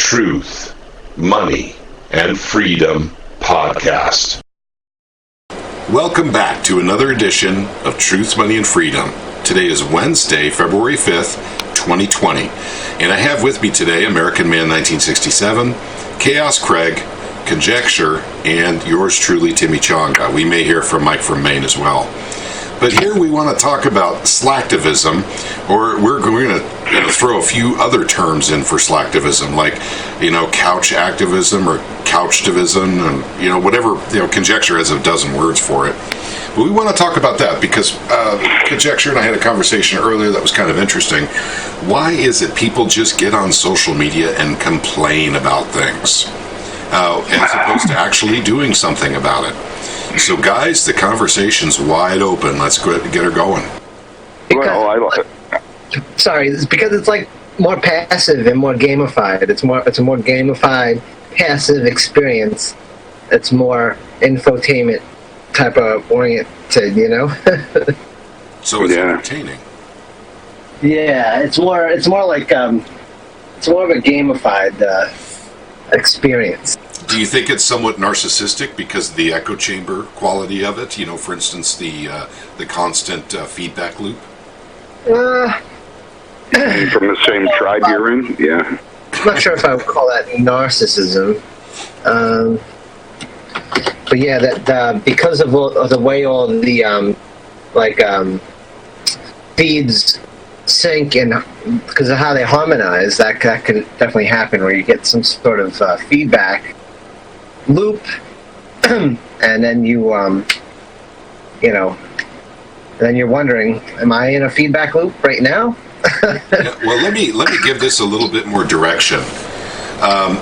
Truth, Money, and Freedom Podcast. Welcome back to another edition of Truth, Money, and Freedom. Today is Wednesday, February 5th, 2020. And I have with me today American Man 1967, Chaos Craig, Conjecture, and yours truly, Timmy Chonga. We may hear from Mike from Maine as well. But here we want to talk about slacktivism, or we're going to throw a few other terms in for slacktivism, like, couch activism or couchtivism, and, whatever, Conjecture has a dozen words for it. But we want to talk about that because Conjecture and I had a conversation earlier that was kind of interesting. Why is it people just get on social media and complain about things as opposed to actually doing something about it? So, guys, the conversation's wide open. Let's get her going. Sorry, it's because it's like more passive and more gamified. It's a more gamified, passive experience. It's more infotainment type of oriented, So it's entertaining. Yeah, it's more like it's more of a gamified experience. Do you think it's somewhat narcissistic because of the echo chamber quality of it? For instance, the constant feedback loop? From the same tribe you're in? Yeah. I'm not sure if I would call that narcissism. But yeah, that because of the way all the feeds sync and because of how they harmonize, that can definitely happen where you get some sort of feedback loop, and then then you're wondering, am I in a feedback loop right now? Well, let me give this a little bit more direction.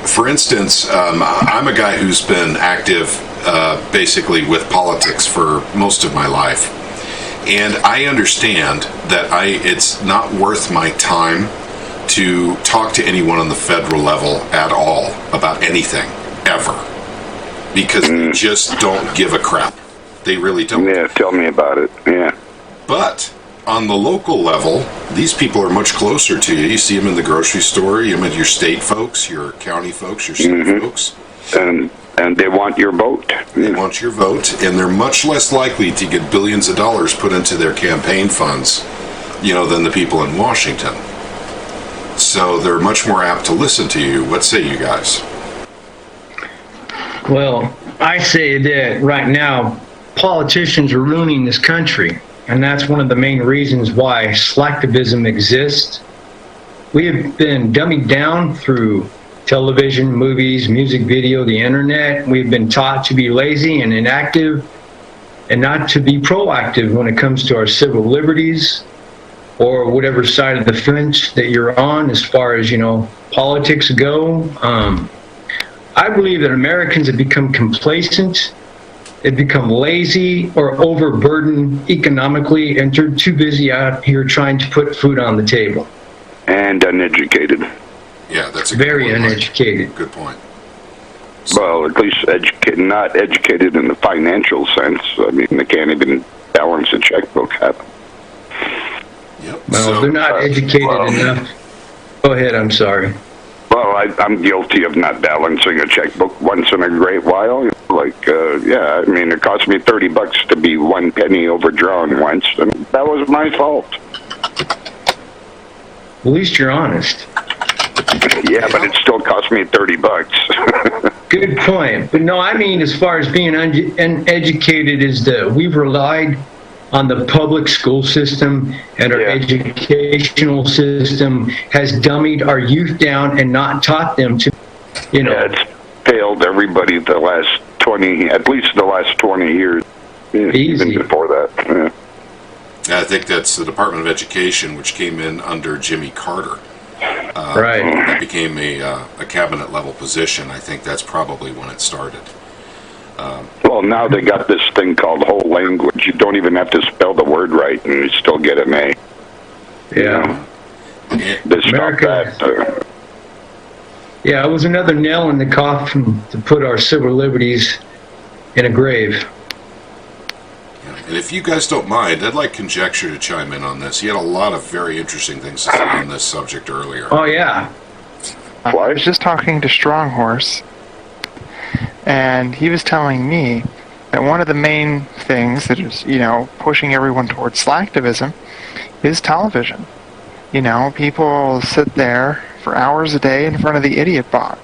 For instance, I'm a guy who's been active basically with politics for most of my life, and I understand that it's not worth my time to talk to anyone on the federal level at all about anything ever. Because they just don't give a crap. They really don't. Yeah, tell me about it. Yeah. But on the local level, these people are much closer to you. You see them in the grocery store. You meet your state folks, your county folks, your city folks. And they want your vote. They want your vote, and they're much less likely to get billions of dollars put into their campaign funds, than the people in Washington. So they're much more apt to listen to you. What say you guys? Well, I say that right now, politicians are ruining this country, and that's one of the main reasons why slacktivism exists. We have been dummied down through television, movies, music video, the internet. We've been taught to be lazy and inactive and not to be proactive when it comes to our civil liberties or whatever side of the fence that you're on as far as, politics go. I believe that Americans have become complacent, they've become lazy or overburdened economically, and they're too busy out here trying to put food on the table. And uneducated. Yeah, that's very uneducated. Good point. Well, at least not educated in the financial sense. I mean, they can't even balance a checkbook. Yep. Well, they're not educated enough. Go ahead, I'm sorry. Well, I'm guilty of not balancing a checkbook once in a great while. It cost me $30 to be 1 penny overdrawn once, and that was my fault. At least you're honest. Yeah, but it still cost me $30. Good point. But no, I mean, as far as being uneducated, we've relied on the public school system, and our educational system has dummied our youth down and not taught them to, Yeah, it's failed everybody at least the last 20 years. Easy. Even before that. I think that's the Department of Education, which came in under Jimmy Carter. Right. That became a cabinet level position. I think that's probably when it started. Well, now they got this thing called whole language. You don't even have to spell the word right, and you still get an A. Yeah. They stopped that. Yeah, it was another nail in the coffin to put our civil liberties in a grave. And if you guys don't mind, I'd like Conjecture to chime in on this. He had a lot of very interesting things to say on this subject earlier. Oh, yeah. Why? I was just talking to Stronghorse, and he was telling me that one of the main things that is, pushing everyone towards slacktivism is television. People sit there for hours a day in front of the idiot bot.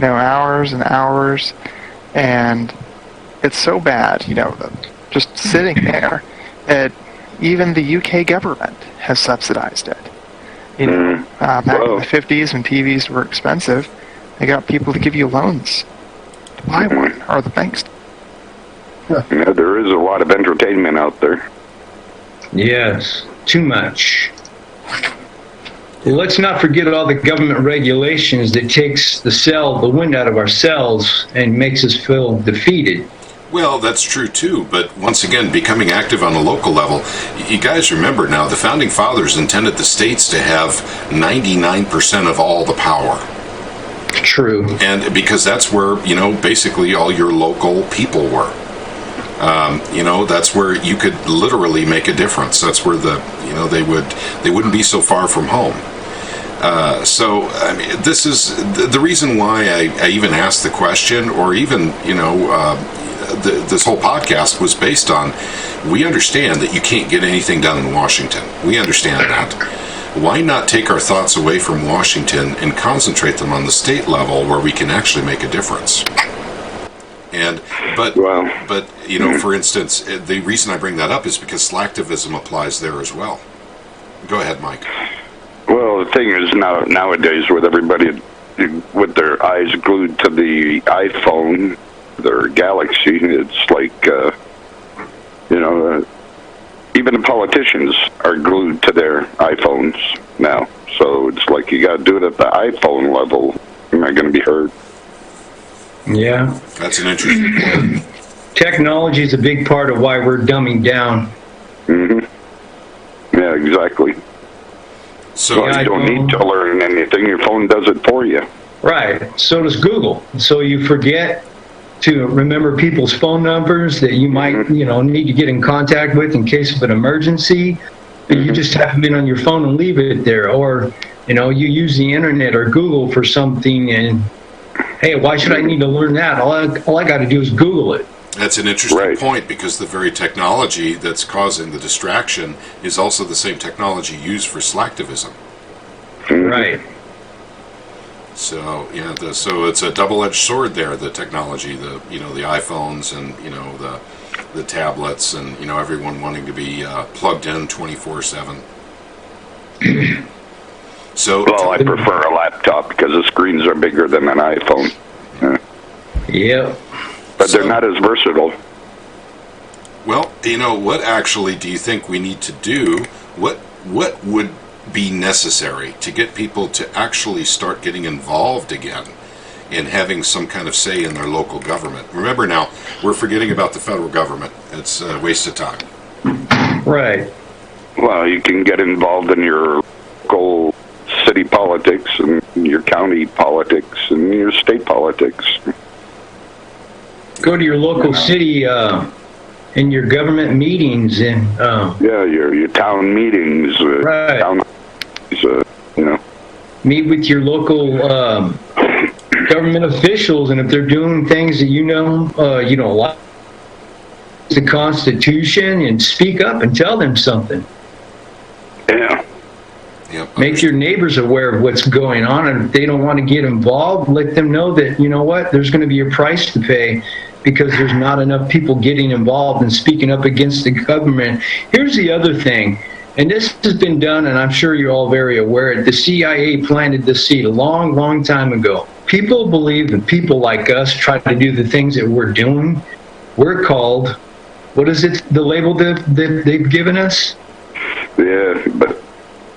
Hours and hours, and it's so bad, just sitting there, that even the UK government has subsidized it. Back in the 50s when TVs were expensive, they got people to give you loans to buy one, or the banks. Yeah, there is a lot of entertainment out there. Yes, too much. Well, let's not forget all the government regulations that takes the wind out of our sails and makes us feel defeated. Well, that's true too, but once again, becoming active on a local level, you guys remember now, the Founding Fathers intended the states to have 99% of all the power. True. And because that's where, basically all your local people were. That's where you could literally make a difference. That's where they wouldn't be so far from home. This is the reason why I even asked the question, or even, this whole podcast was based on, we understand that you can't get anything done in Washington. We understand that. Why not take our thoughts away from Washington and concentrate them on the state level where we can actually make a difference? But for instance, the reason I bring that up is because slacktivism applies there as well. Go ahead, Mike. Well, the thing is nowadays with everybody with their eyes glued to the iPhone, their Galaxy, it's like, even the politicians are glued to their iPhones now. So it's like you got to do it at the iPhone level. You're not going to be heard. Yeah. That's an interesting point. Technology is a big part of why we're dumbing down. Mm-hmm. Yeah, exactly. So you don't need to learn anything. Your phone does it for you. Right. So does Google. So you forget to remember people's phone numbers that you might, need to get in contact with in case of an emergency. But you just have them on your phone and leave it there. Or, you use the internet or Google for something, and hey, why should I need to learn that? All I got to do is Google it. That's an interesting point, because the very technology that's causing the distraction is also the same technology used for slacktivism. Right. So so it's a double-edged sword there. The technology, the iPhones and the tablets, and everyone wanting to be plugged in 24/7. So I prefer a laptop because the screens are bigger than an iPhone. Yeah. But they're not as versatile. Well, what actually do you think we need to do? What would be necessary to get people to actually start getting involved again in having some kind of say in their local government? Remember now, we're forgetting about the federal government. It's a waste of time. Right. Well, you can get involved in your local city politics and your county politics and your state politics. Go to your local city in your government meetings and your town meetings. Right. Meet with your local government officials, and if they're doing things that you don't like the Constitution, and speak up and tell them something. Yeah. Yep. Make your neighbors aware of what's going on, and if they don't want to get involved, let them know that, there's going to be a price to pay because there's not enough people getting involved and speaking up against the government. Here's the other thing, and this has been done, and I'm sure you're all very aware, the CIA planted the seed a long, long time ago. People believe that people like us try to do the things that we're doing. We're called, what is it, the label that they've given us? Yeah, but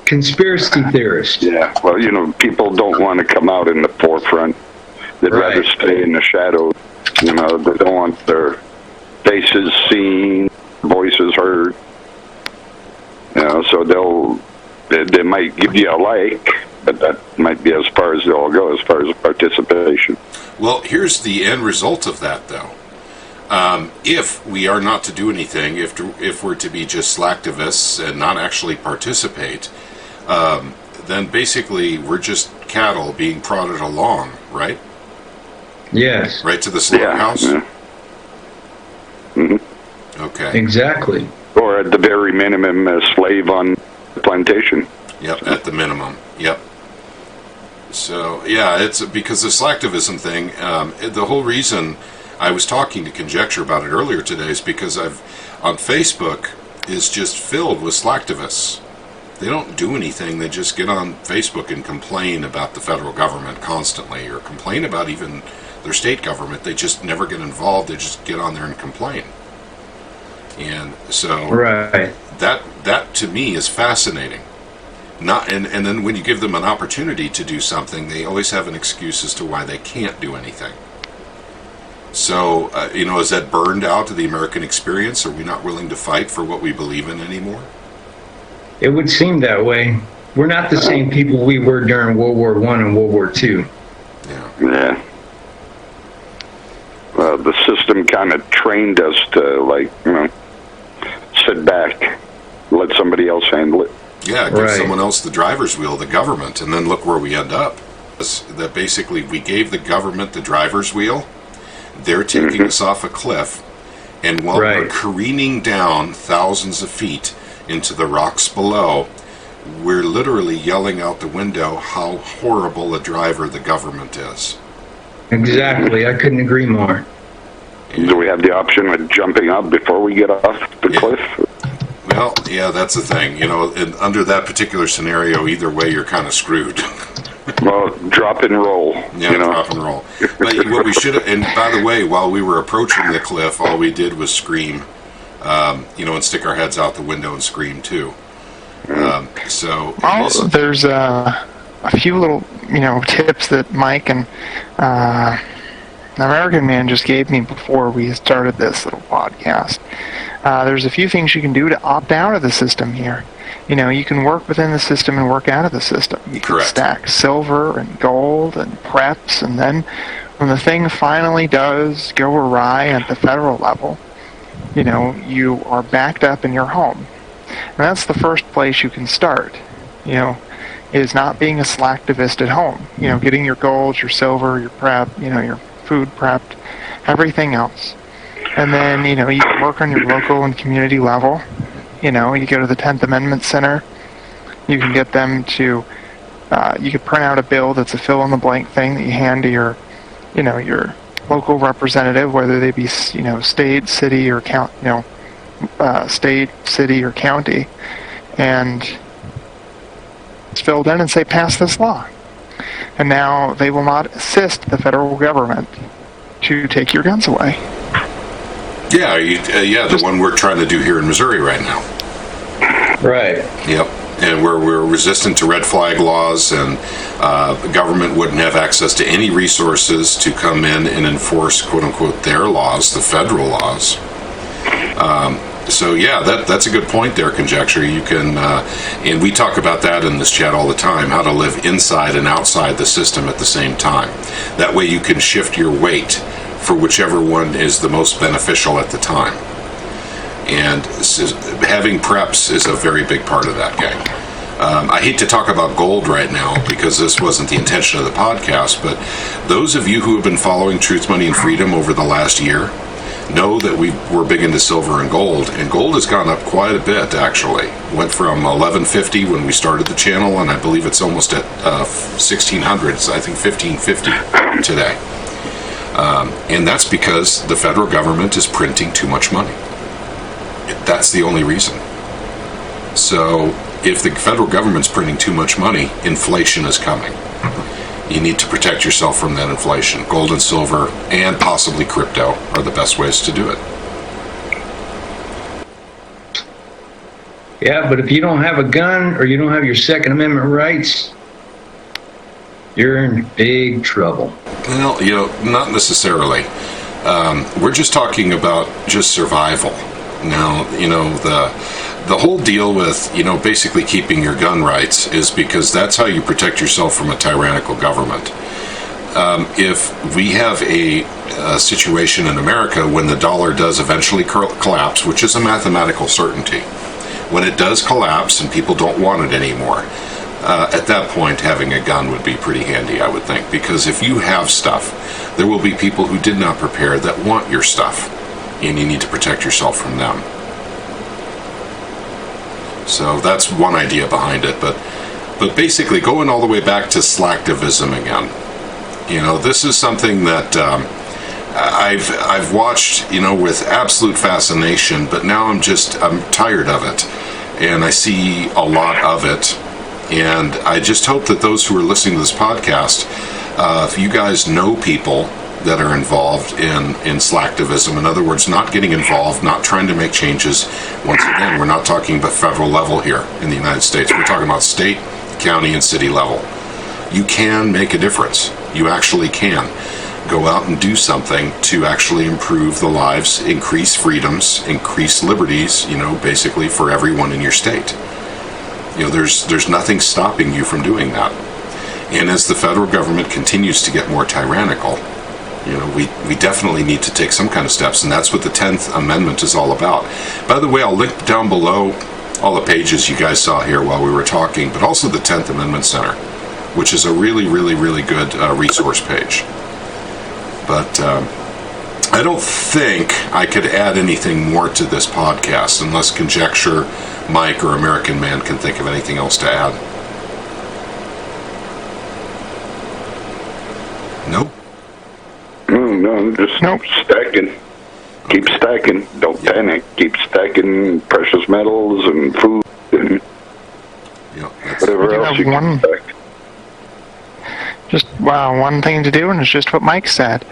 conspiracy theorists. Yeah, well, people don't want to come out in the forefront. They'd rather stay in the shadows. They don't want their faces seen, voices heard. So they might give you a like, but that might be as far as they'll go as far as participation. Well, here's the end result of that, though. If we are not to do anything, if we're to be just slacktivists and not actually participate, then basically we're just cattle being prodded along, right? Yes. Right to the slaughterhouse? Yeah. Mm-hmm. Okay. Exactly. Or at the very minimum, a slave on the plantation. Yep, at the minimum. Yep. So, yeah, it's because the slacktivism thing, the whole reason I was talking to Conjecture about it earlier today is because on Facebook is just filled with slacktivists. They don't do anything. They just get on Facebook and complain about the federal government constantly, or complain about even their state government. They just never get involved. They just get on there and complain. And so Right. that to me is fascinating. And then when you give them an opportunity to do something, they always have an excuse as to why they can't do anything. So, is that burned out to the American experience? Are we not willing to fight for what we believe in anymore? It would seem that way. We're not the same people we were during World War I and World War II. Yeah. Yeah. Well, the system kind of trained us to, sit back, let somebody else handle it. Yeah, give Right. someone else the driver's wheel, the government, and then look where we end up. That basically we gave the government the driver's wheel. They're taking us off a cliff, and while we're Right. careening down thousands of feet into the rocks below, we're literally yelling out the window how horrible a driver the government is. Exactly. I couldn't agree more. Do we have the option of jumping up before we get off the Yeah. cliff? Well, yeah, that's the thing. Under that particular scenario, either way, you're kind of screwed. Well, drop and roll. Yeah, drop and roll. But what we should, and by the way, while we were approaching the cliff, all we did was scream, and stick our heads out the window and scream too. There's a few little, tips that Mike and the American Man just gave me before we started this little podcast. There's a few things you can do to opt out of the system here. You can work within the system and work out of the system. You can Correct. stack silver and gold and preps, and then when the thing finally does go awry at the federal level, you are backed up in your home. And that's the first place you can start, is not being a slacktivist at home. Getting your gold, your silver, your prep, your food prepped, everything else. And then, you can work on your local and community level. You go to the 10th Amendment Center. You can get them to, you could print out a bill that's a fill-in-the-blank thing that you hand to your local representative, whether they be, state, city, or state, city, or county. And it's filled in and say, pass this law. And now they will not assist the federal government to take your guns away. Yeah, the one we're trying to do here in Missouri right now. Right. Yep. And we're resistant to red flag laws, and the government wouldn't have access to any resources to come in and enforce, quote unquote, their laws, the federal laws. So yeah, that's a good point there, Conjecture. You can, and we talk about that in this chat all the time, how to live inside and outside the system at the same time. That way you can shift your weight for whichever one is the most beneficial at the time. And having preps is a very big part of that, gang. I hate to talk about gold right now because this wasn't the intention of the podcast, but those of you who have been following Truth, Money, and Freedom over the last year know that we're big into silver and gold has gone up quite a bit, actually. Went from $11.50 when we started the channel, and I believe it's almost at $1,600, I think $1,550 today. And that's because the federal government is printing too much money. That's the only reason. So if the federal government's printing too much money, inflation is coming. You need to protect yourself from that inflation. Gold and silver and possibly crypto are the best ways to do it. Yeah, but if you don't have a gun or you don't have your Second Amendment rights, you're in big trouble. Well, not necessarily. We're just talking about just survival. Now, the whole deal with, basically keeping your gun rights is because that's how you protect yourself from a tyrannical government. If we have a situation in America when the dollar does eventually collapse, which is a mathematical certainty, when it does collapse and people don't want it anymore, at that point, having a gun would be pretty handy, I would think, because if you have stuff, there will be people who did not prepare that want your stuff, and you need to protect yourself from them. So that's one idea behind it, but basically going all the way back to Slacktivism again, this is something that I've watched, with absolute fascination, but now I'm tired of it, and I see a lot of it, and I just hope that those who are listening to this podcast, if you guys know people that are involved in Slacktivism, in other words, not getting involved, not trying to make changes. Once again, we're not talking about federal level here in the United States. We're talking about state, county, and city level. You can make a difference. You actually can go out and do something to actually improve the lives, increase freedoms, increase liberties, basically for everyone in your state. There's nothing stopping you from doing that. And as the federal government continues to get more tyrannical, we definitely need to take some kind of steps, and that's what the 10th Amendment is all about. By the way, I'll link down below all the pages you guys saw here while we were talking, but also the 10th Amendment Center, which is a really, really, really good resource page. But I don't think I could add anything more to this podcast unless Conjecture, Mike, or American Man can think of anything else to add. Nope. No, just stacking. Keep stacking. Don't panic. Keep stacking precious metals and food and whatever else you can stack. One thing to do, and it's just what Mike said.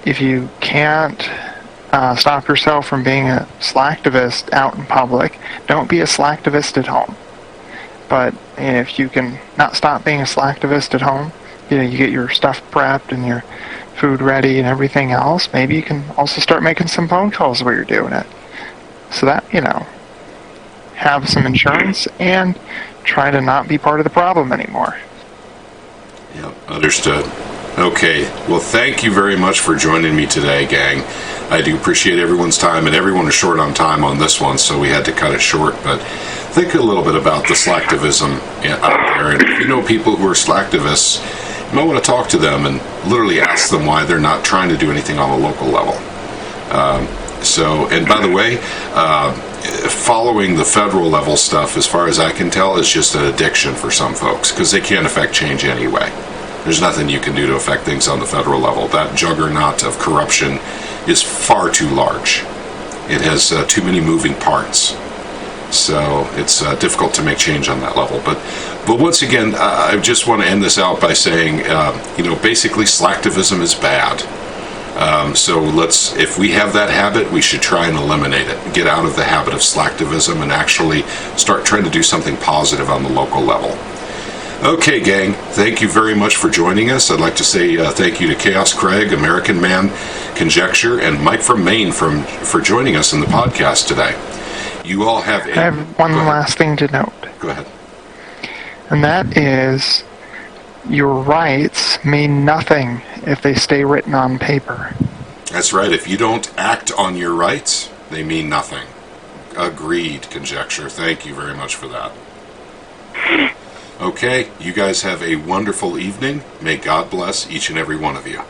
If you can't stop yourself from being a slacktivist out in public, don't be a slacktivist at home. But if you can not stop being a slacktivist at home, you get your stuff prepped and your food ready and everything else, maybe you can also start making some phone calls while you're doing it. So that, have some insurance and try to not be part of the problem anymore. Yeah, understood. Okay, well, thank you very much for joining me today, gang. I do appreciate everyone's time, and everyone was short on time on this one, so we had to cut it short. But think a little bit about the slacktivism out there, and if you know people who are slacktivists, you might want to talk to them and literally ask them why they're not trying to do anything on a local level. And by the way, following the federal level stuff, as far as I can tell, is just an addiction for some folks because they can't affect change anyway. There's nothing you can do to affect things on the federal level. That juggernaut of corruption is far too large. It has too many moving parts. So it's difficult to make change on that level. But once again, I just want to end this out by saying, basically slacktivism is bad. So if we have that habit, we should try and eliminate it. Get out of the habit of slacktivism and actually start trying to do something positive on the local level. Okay, gang, thank you very much for joining us. I'd like to say thank you to Chaos Craig, American Man, Conjecture, and Mike from Maine for joining us in the podcast today. You all have I have one last thing to note. Go ahead. And that is, your rights mean nothing if they stay written on paper. That's right. If you don't act on your rights, they mean nothing. Agreed, Conjecture. Thank you very much for that. Okay, you guys have a wonderful evening. May God bless each and every one of you.